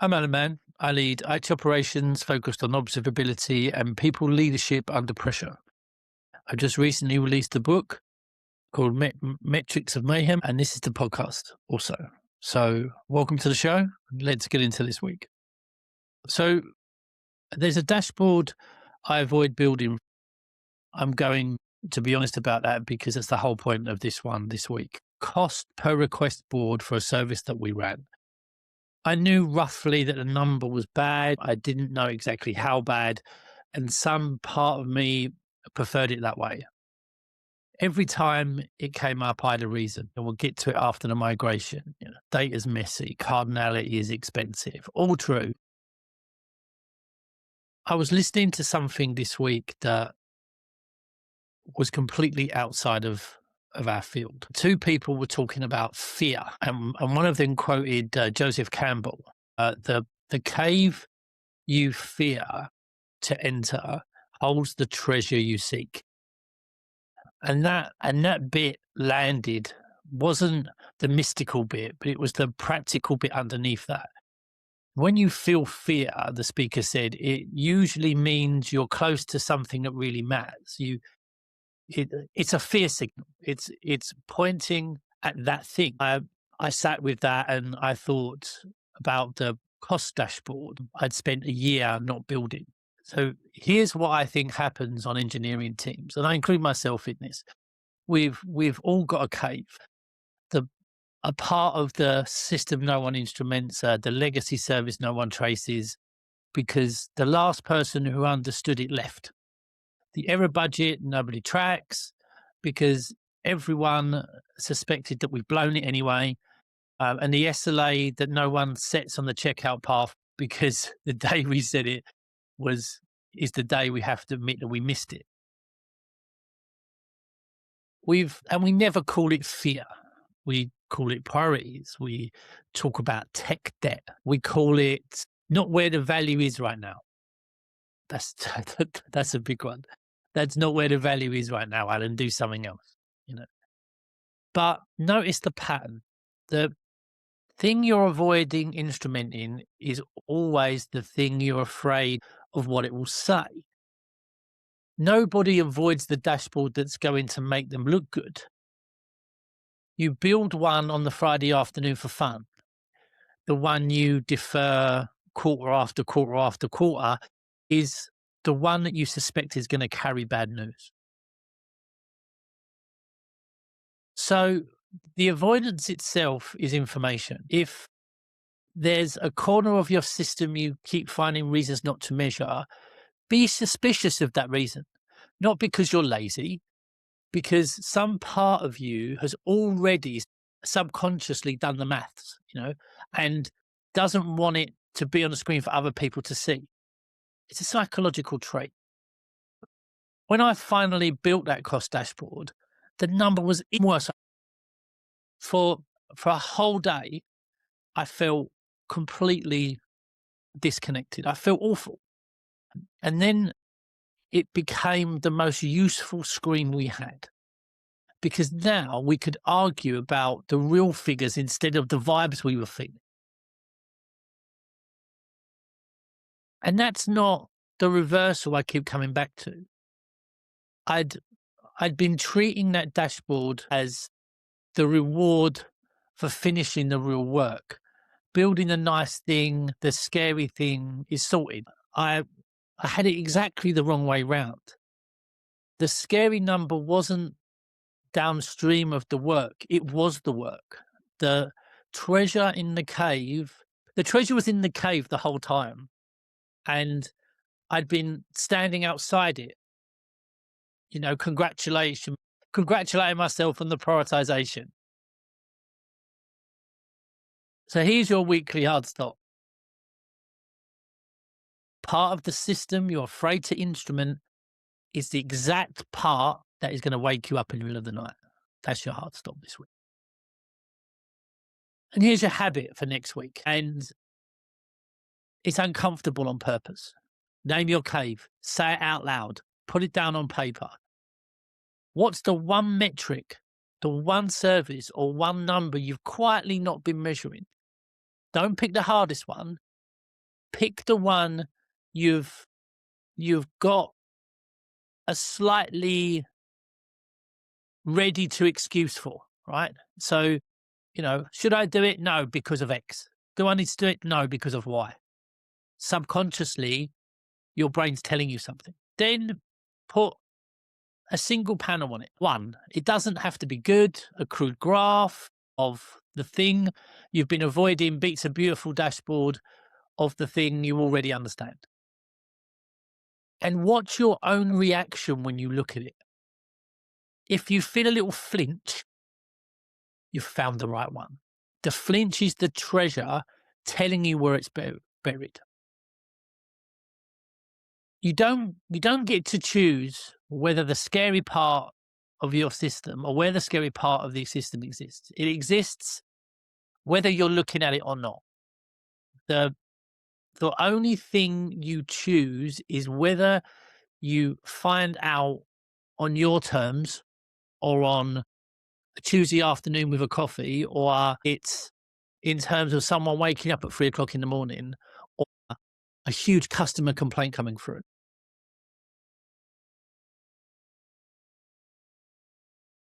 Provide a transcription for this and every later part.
I'm Alan Mann. I lead IT operations focused on observability and people leadership under pressure. I just recently released a book called Metrics of Mayhem, and this is the podcast also. So welcome to the show. Let's get into this week. So there's a dashboard I avoid building. I'm going to be honest about that because it's the whole point of this one this week. Cost per request board for a service that we ran. I knew roughly that the number was bad. I didn't know exactly how bad, and some part of me preferred it that way. Every time it came up, I had a reason, and we'll get to it after the migration. Data's messy, cardinality is expensive, all true. I was listening to something this week that was completely outside of our field. Two people were talking about fear, and one of them quoted Joseph Campbell. The cave you fear to enter holds the treasure you seek. And that bit landed, wasn't the mystical bit, but it was the practical bit underneath that. When you feel fear, the speaker said, it usually means you're close to something that really matters. It's a fear signal. It's pointing at that thing. I sat with that and I thought about the cost dashboard I'd spent a year not building. So here's what I think happens on engineering teams, and I include myself in this. We've all got a cave. A part of the system no one instruments, the legacy service no one traces, because the last person who understood it left. The error budget nobody tracks because everyone suspected that we've blown it anyway. And the SLA that no one sets on the checkout path because the day we said it is the day we have to admit that we missed it. We never call it fear. We call it priorities. We talk about tech debt. We call it not where the value is right now. That's a big one. That's not where the value is right now, Alan. Do something else, But notice the pattern. The thing you're avoiding instrumenting is always the thing you're afraid of what it will say. Nobody avoids the dashboard that's going to make them look good. You build one on the Friday afternoon for fun. The one you defer quarter after quarter after quarter is the one that you suspect is going to carry bad news. So the avoidance itself is information. If there's a corner of your system you keep finding reasons not to measure, be suspicious of that reason. Not because you're lazy, because some part of you has already subconsciously done the maths, and doesn't want it to be on the screen for other people to see. It's a psychological trait. When I finally built that cost dashboard, the number was even worse. For a whole day, I felt completely disconnected. I felt awful. And then it became the most useful screen we had, because now we could argue about the real figures instead of the vibes we were feeling. And that's not the reversal I keep coming back to. I'd been treating that dashboard as the reward for finishing the real work. Building a nice thing, the scary thing is sorted. I had it exactly the wrong way round. The scary number wasn't downstream of the work. It was the work. The treasure was in the cave the whole time. And I'd been standing outside it, congratulating myself on the prioritization. So here's your weekly hard stop. Part of the system you're afraid to instrument is the exact part that is going to wake you up in the middle of the night. That's your hard stop this week. And here's your habit for next week. And it's uncomfortable on purpose. Name your cave. Say it out loud. Put it down on paper. What's the one metric, the one service or one number you've quietly not been measuring? Don't pick the hardest one. pick the one you've got a slightly ready to excuse for, right? So, should I do it? No, because of X. Do I need to do it? No, because of Y. Subconsciously, your brain's telling you something. Then put a single panel on it. One, it doesn't have to be good. A crude graph of the thing you've been avoiding beats a beautiful dashboard of the thing you already understand. And watch your own reaction when you look at it. If you feel a little flinch, you've found the right one. The flinch is the treasure telling you where it's buried. You don't get to choose whether the scary part of your system or where the scary part of the system exists. It exists whether you're looking at it or not. The only thing you choose is whether you find out on your terms or on a Tuesday afternoon with a coffee, or it's in terms of someone waking up at 3:00 in the morning or a huge customer complaint coming through.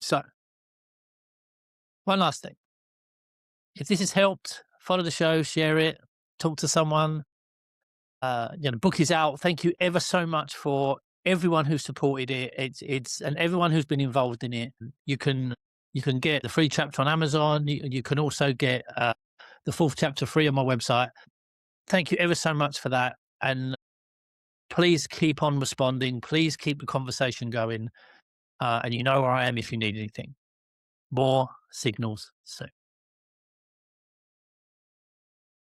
So, one last thing. If this has helped, follow the show, share it, talk to someone. The book is out. Thank you ever so much for everyone who supported it. It's and everyone who's been involved in it. You can get the free chapter on Amazon. You can also get the fourth chapter free on my website. Thank you ever so much for that. And please keep on responding. Please keep the conversation going. And you know where I am if you need anything. More signals soon.